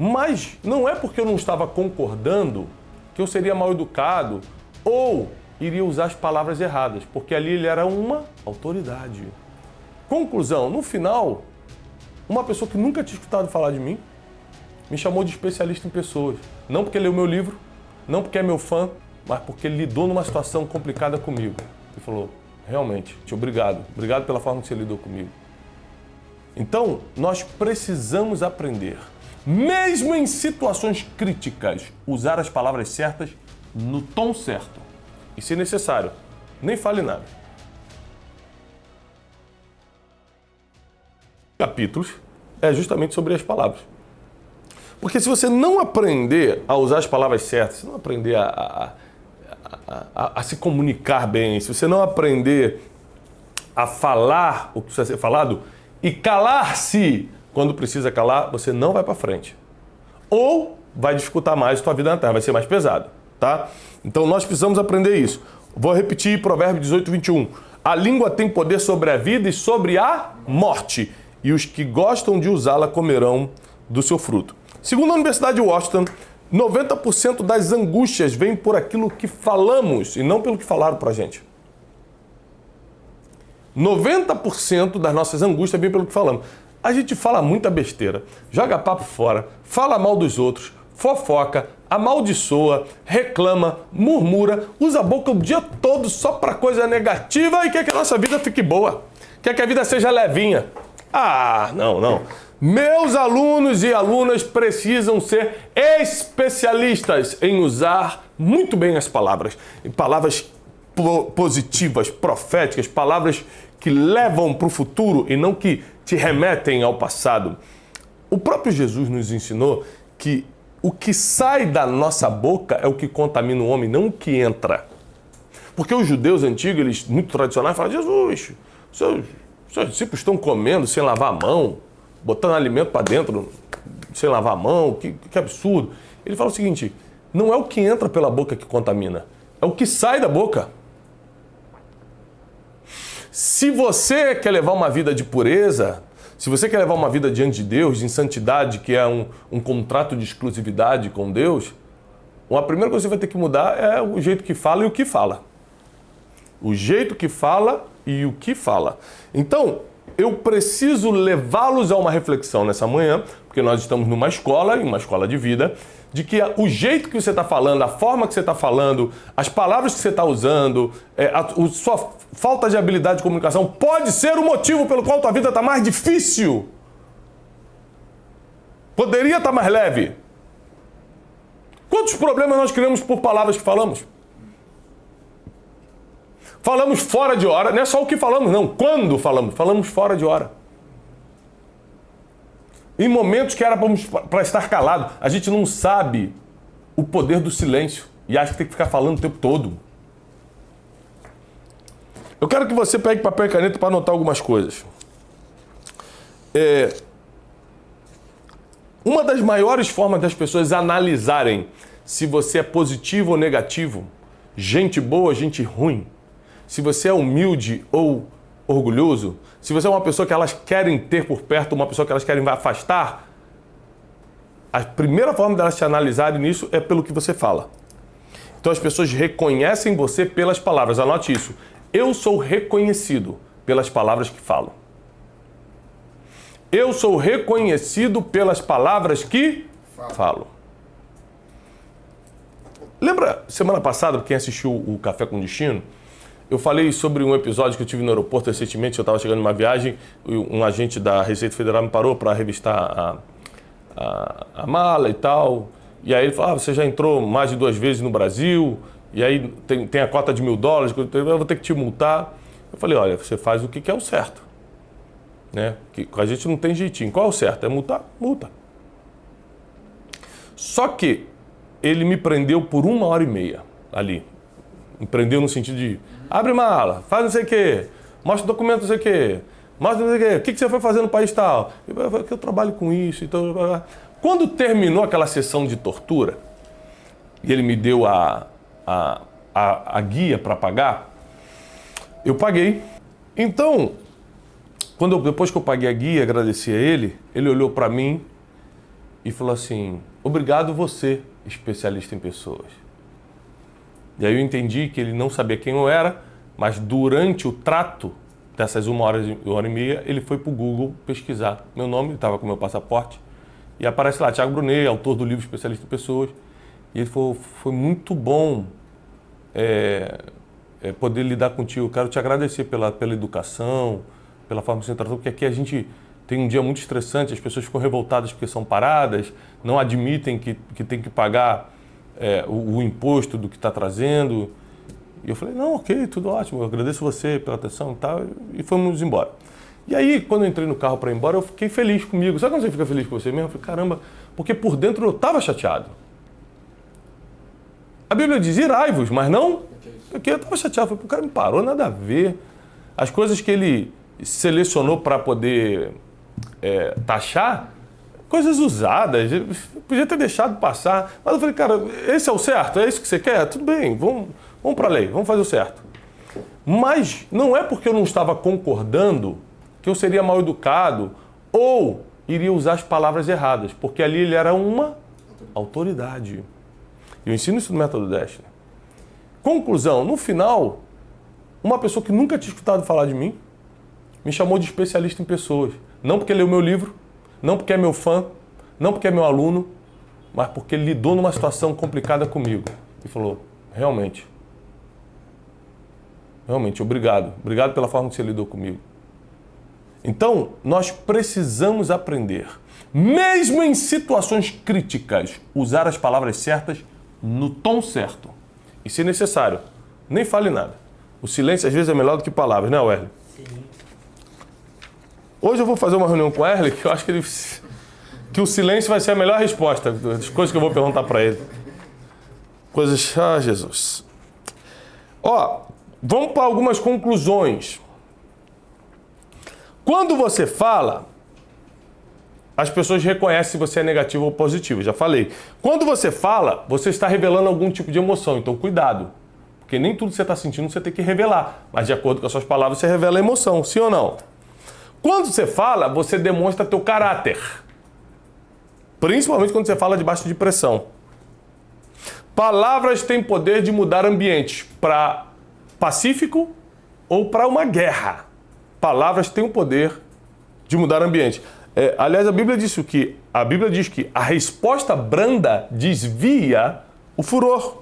Mas não é porque eu não estava concordando que eu seria mal educado ou iria usar as palavras erradas, porque ali ele era uma autoridade. Conclusão, no final, uma pessoa que nunca tinha escutado falar de mim me chamou de especialista em pessoas. Não porque leu meu livro, não porque é meu fã, mas porque ele lidou numa situação complicada comigo. E falou, realmente, obrigado pela forma que você lidou comigo. Então, nós precisamos aprender, mesmo em situações críticas, usar as palavras certas no tom certo. E se necessário, nem fale nada. Capítulos é justamente sobre as palavras. Porque se você não aprender a usar as palavras certas, se não aprender a se comunicar bem, se você não aprender a falar o que precisa ser falado e calar-se quando precisa calar, você não vai para frente. Ou vai dificultar mais a sua vida na Terra, vai ser mais pesado, tá? Então nós precisamos aprender isso. Vou repetir Provérbios 18, 21. A língua tem poder sobre a vida e sobre a morte, e os que gostam de usá-la comerão do seu fruto. Segundo a Universidade de Washington, 90% das angústias vêm por aquilo que falamos e não pelo que falaram pra gente. 90% das nossas angústias vêm pelo que falamos. A gente fala muita besteira, joga papo fora, fala mal dos outros, fofoca, amaldiçoa, reclama, murmura, usa a boca o dia todo só pra coisa negativa e quer que a nossa vida fique boa. Quer que a vida seja levinha. Ah, não. Meus alunos e alunas precisam ser especialistas em usar muito bem as palavras. Palavras positivas, proféticas, palavras que levam para o futuro e não que te remetem ao passado. O próprio Jesus nos ensinou que o que sai da nossa boca é o que contamina o homem, não o que entra. Porque os judeus antigos, eles muito tradicionais, falam, Jesus, seus discípulos estão comendo sem lavar a mão, botando alimento para dentro sem lavar a mão, que absurdo. Ele fala o seguinte, não é o que entra pela boca que contamina, é o que sai da boca. Se você quer levar uma vida de pureza, se você quer levar uma vida diante de Deus, em santidade, que é um contrato de exclusividade com Deus, a primeira coisa que você vai ter que mudar é o jeito que fala e o que fala. O jeito que fala e o que fala. Então, eu preciso levá-los a uma reflexão nessa manhã, porque nós estamos numa escola, em uma escola de vida, de que o jeito que você está falando, a forma que você está falando, as palavras que você está usando, a sua falta de habilidade de comunicação pode ser o motivo pelo qual a tua vida está mais difícil. Poderia estar mais leve. Quantos problemas nós criamos por palavras que falamos? Falamos fora de hora, não é só o que falamos, não. Quando falamos fora de hora. Em momentos que era para estar calado, a gente não sabe o poder do silêncio e acha que tem que ficar falando o tempo todo. Eu quero que você pegue papel e caneta para anotar algumas coisas. Uma das maiores formas das pessoas analisarem se você é positivo ou negativo, gente boa, gente ruim, se você é humilde ou orgulhoso, se você é uma pessoa que elas querem ter por perto, uma pessoa que elas querem afastar, a primeira forma delas te analisarem nisso é pelo que você fala. Então as pessoas reconhecem você pelas palavras. Anote isso. Eu sou reconhecido pelas palavras que falo. Eu sou reconhecido pelas palavras que falo. Lembra, semana passada, quem assistiu o Café com Destino, eu falei sobre um episódio que eu tive no aeroporto recentemente. Eu estava chegando numa viagem, um agente da Receita Federal me parou para revistar a mala e tal. E aí ele falou, você já entrou mais de 2 vezes no Brasil, e aí tem a cota de $1.000, eu vou ter que te multar. Eu falei, olha, você faz o que é o certo. Né? Que a gente não tem jeitinho. Qual é o certo? É multar? Multa. Só que ele me prendeu por 1h30 ali. Me prendeu no sentido de, abre mala, faz não sei o quê, mostra documento não sei o quê, mostra não sei o quê, o que você foi fazer no país tal? Eu trabalho com isso. Então... Quando terminou aquela sessão de tortura, e ele me deu a guia para pagar, eu paguei. Então, depois que eu paguei a guia, agradeci a ele, ele olhou para mim e falou assim, obrigado você, especialista em pessoas. E aí eu entendi que ele não sabia quem eu era, mas durante o trato dessas 1h e meia, ele foi para o Google pesquisar meu nome, ele estava com meu passaporte, e aparece lá, Thiago Brunet, autor do livro Especialista em Pessoas. E ele falou, foi muito bom poder lidar contigo. Quero te agradecer pela educação, pela forma que você tratou, porque aqui a gente tem um dia muito estressante, as pessoas ficam revoltadas porque são paradas, não admitem que tem que pagar o imposto do que está trazendo. E eu falei, não, ok, tudo ótimo, eu agradeço você pela atenção e tal, e fomos embora. E aí, quando eu entrei no carro para ir embora, eu fiquei feliz comigo. Sabe quando você fica feliz com você mesmo? Eu falei, caramba, porque por dentro eu estava chateado. A Bíblia diz, irai-vos, mas não... Porque eu estava chateado, falei, o cara não parou, nada a ver. As coisas que ele selecionou para poder taxar, coisas usadas, podia ter deixado passar. Mas eu falei, cara, esse é o certo? É isso que você quer? Tudo bem, vamos para a lei, vamos fazer o certo. Mas não é porque eu não estava concordando que eu seria mal educado ou iria usar as palavras erradas, porque ali ele era uma autoridade. Eu ensino isso no Método Destiny. Conclusão, no final, uma pessoa que nunca tinha escutado falar de mim me chamou de especialista em pessoas. Não porque leu meu livro, não porque é meu fã, não porque é meu aluno, mas porque ele lidou numa situação complicada comigo. E falou, realmente, obrigado. Obrigado pela forma que você lidou comigo. Então, nós precisamos aprender, mesmo em situações críticas, usar as palavras certas no tom certo. E se necessário, nem fale nada. O silêncio às vezes é melhor do que palavras, né, Wesley? Sim. Hoje eu vou fazer uma reunião com o Wesley que eu acho que o silêncio vai ser a melhor resposta das coisas que eu vou perguntar para ele. Coisas... Ah, Jesus. Vamos para algumas conclusões. Quando você fala, as pessoas reconhecem se você é negativo ou positivo, já falei. Quando você fala, você está revelando algum tipo de emoção, então cuidado. Porque nem tudo que você está sentindo você tem que revelar, mas de acordo com as suas palavras você revela a emoção, sim ou não? Quando você fala, você demonstra teu caráter. Principalmente quando você fala debaixo de pressão. Palavras têm poder de mudar ambientes para pacífico ou para uma guerra. Palavras têm o poder de mudar ambiente. Aliás, a Bíblia diz que a resposta branda desvia o furor.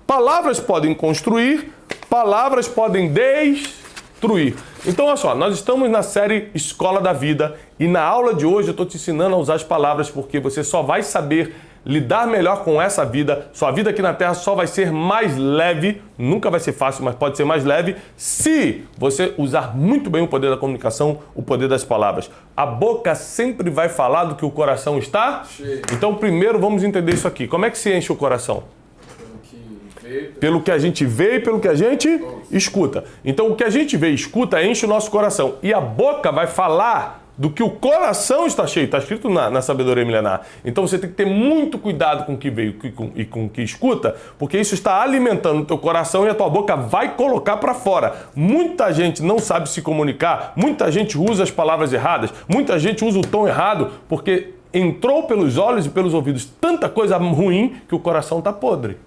Palavras podem construir, palavras podem destruir. Então, olha só, nós estamos na série Escola da Vida e na aula de hoje eu estou te ensinando a usar as palavras porque você só vai saber lidar melhor com essa vida. Sua vida aqui na Terra só vai ser mais leve, nunca vai ser fácil, mas pode ser mais leve, se você usar muito bem o poder da comunicação, o poder das palavras. A boca sempre vai falar do que o coração está cheio. Então, primeiro, vamos entender isso aqui. Como é que se enche o coração? Pelo que a gente vê e pelo que a gente escuta. Então, o que a gente vê e escuta enche o nosso coração. E a boca vai falar do que o coração está cheio. Está escrito na sabedoria milenar. Então, você tem que ter muito cuidado com o que veio e com o que escuta, porque isso está alimentando o teu coração e a tua boca vai colocar para fora. Muita gente não sabe se comunicar, muita gente usa as palavras erradas, muita gente usa o tom errado, porque entrou pelos olhos e pelos ouvidos tanta coisa ruim que o coração está podre.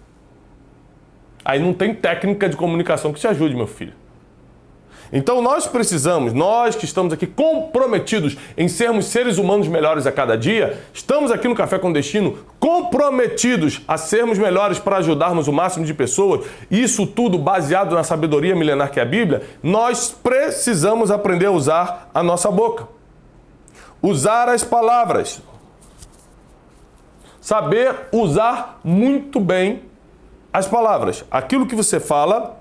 Aí não tem técnica de comunicação que te ajude, meu filho. Então nós precisamos, nós que estamos aqui comprometidos em sermos seres humanos melhores a cada dia, estamos aqui no Café com Destino comprometidos a sermos melhores para ajudarmos o máximo de pessoas, isso tudo baseado na sabedoria milenar que é a Bíblia, nós precisamos aprender a usar a nossa boca. Usar as palavras. Saber usar muito bem as palavras. Aquilo que você fala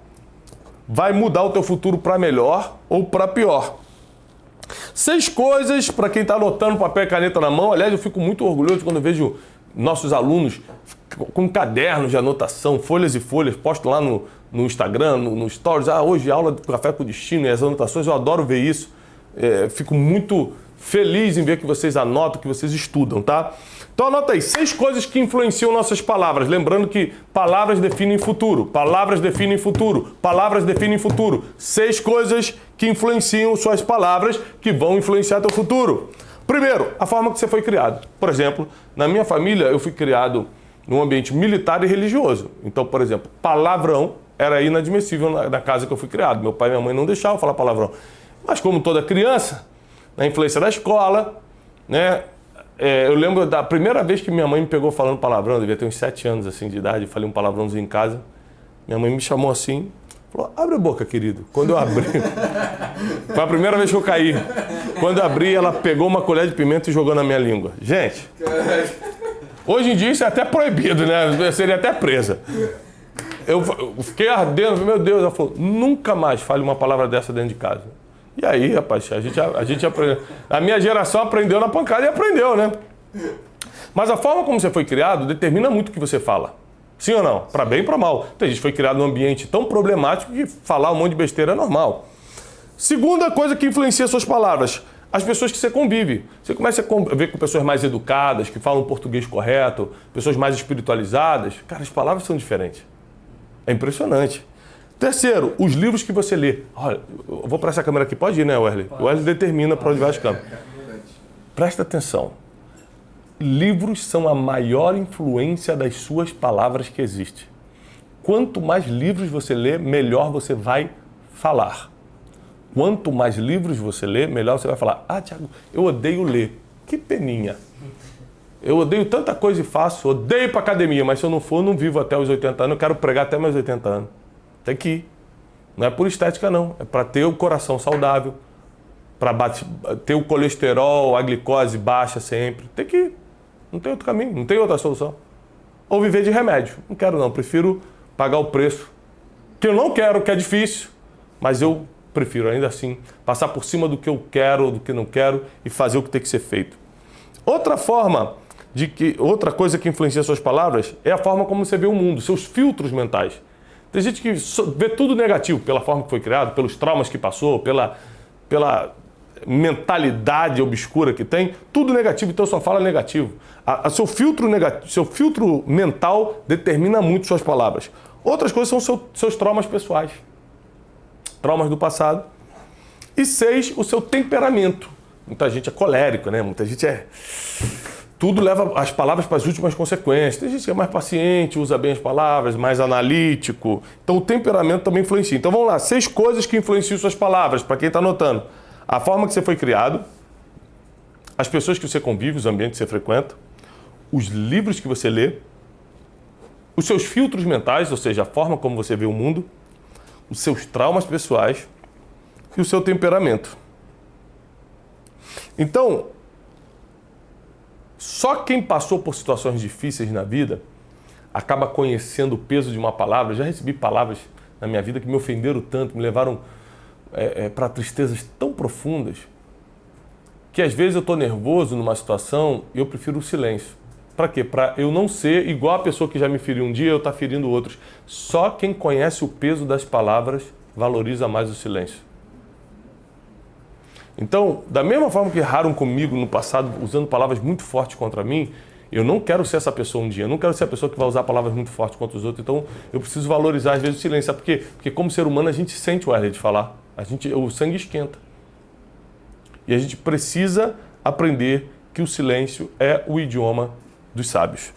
vai mudar o teu futuro para melhor ou para pior. 6 coisas para quem está anotando papel e caneta na mão. Aliás, eu fico muito orgulhoso quando eu vejo nossos alunos com cadernos de anotação, folhas e folhas, posto lá no Instagram, no Stories. Hoje aula do Café com Destino e as anotações, eu adoro ver isso. Fico muito feliz em ver que vocês anotam, que vocês estudam, tá? Então anota aí, 6 coisas que influenciam nossas palavras. Lembrando que palavras definem futuro, palavras definem futuro, palavras definem futuro. 6 coisas que influenciam suas palavras, que vão influenciar teu futuro. Primeiro, a forma que você foi criado. Por exemplo, na minha família, eu fui criado num ambiente militar e religioso. Então, por exemplo, palavrão era inadmissível na casa que eu fui criado. Meu pai e minha mãe não deixavam falar palavrão. Mas como toda criança, na influência da escola, né? Eu lembro da primeira vez que minha mãe me pegou falando palavrão, eu devia ter uns 7 anos assim, de idade, falei um palavrãozinho em casa. Minha mãe me chamou assim, falou, abre a boca, querido. Quando eu abri, foi a primeira vez que eu caí. Quando eu abri, ela pegou uma colher de pimenta e jogou na minha língua. Gente, hoje em dia isso é até proibido, né? Eu seria até presa. Eu fiquei ardendo, meu Deus, ela falou, nunca mais fale uma palavra dessa dentro de casa. E aí, rapaz, a gente aprendeu. A minha geração aprendeu na pancada e aprendeu, né? Mas a forma como você foi criado determina muito o que você fala. Sim ou não? Para bem e para mal. Tem gente que foi criado num ambiente tão problemático que falar um monte de besteira é normal. Segunda coisa que influencia suas palavras, as pessoas que você convive. Você começa a conviver com pessoas mais educadas, que falam português correto, pessoas mais espiritualizadas. Cara, as palavras são diferentes. É impressionante. Terceiro, os livros que você lê. Olha, eu vou para essa câmera aqui, pode ir, né, Wesley? O Wesley determina para onde vai as câmeras. Presta atenção. Livros são a maior influência das suas palavras que existe. Quanto mais livros você lê, melhor você vai falar. Quanto mais livros você lê, melhor você vai falar. Ah, Thiago, eu odeio ler. Que peninha. Eu odeio tanta coisa e faço, odeio ir para academia, mas se eu não for, eu não vivo até os 80 anos, eu quero pregar até meus 80 anos. Tem que ir. Não é por estética, não. É para ter o coração saudável, para ter o colesterol, a glicose baixa sempre. Tem que ir. Não tem outro caminho, não tem outra solução. Ou viver de remédio. Não quero, não. Prefiro pagar o preço. Que eu não quero, que é difícil, mas eu prefiro, ainda assim, passar por cima do que eu quero, do que não quero e fazer o que tem que ser feito. Outra coisa que influencia suas palavras é a forma como você vê o mundo, seus filtros mentais. Tem gente que vê tudo negativo pela forma que foi criado, pelos traumas que passou, pela mentalidade obscura que tem, tudo negativo, então só fala negativo. Seu filtro mental determina muito suas palavras. Outras coisas são seus traumas pessoais, traumas do passado. E 6, o seu temperamento. Muita gente é colérico, né? Muita gente tudo leva as palavras para as últimas consequências. Tem gente que é mais paciente, usa bem as palavras, mais analítico. Então o temperamento também influencia. Então vamos lá, 6 coisas que influenciam suas palavras, para quem está anotando. A forma que você foi criado, as pessoas que você convive, os ambientes que você frequenta, os livros que você lê, os seus filtros mentais, ou seja, a forma como você vê o mundo, os seus traumas pessoais e o seu temperamento. Então, só quem passou por situações difíceis na vida acaba conhecendo o peso de uma palavra. Eu já recebi palavras na minha vida que me ofenderam tanto, me levaram para tristezas tão profundas, que às vezes eu estou nervoso numa situação e eu prefiro o silêncio. Para quê? Para eu não ser igual a pessoa que já me feriu um dia e eu estar ferindo outros. Só quem conhece o peso das palavras valoriza mais o silêncio. Então, da mesma forma que erraram comigo no passado, usando palavras muito fortes contra mim, eu não quero ser essa pessoa um dia. Eu não quero ser a pessoa que vai usar palavras muito fortes contra os outros. Então, eu preciso valorizar, às vezes, o silêncio. Sabe por quê? Porque como ser humano, a gente sente o ar de falar. O sangue esquenta. E a gente precisa aprender que o silêncio é o idioma dos sábios.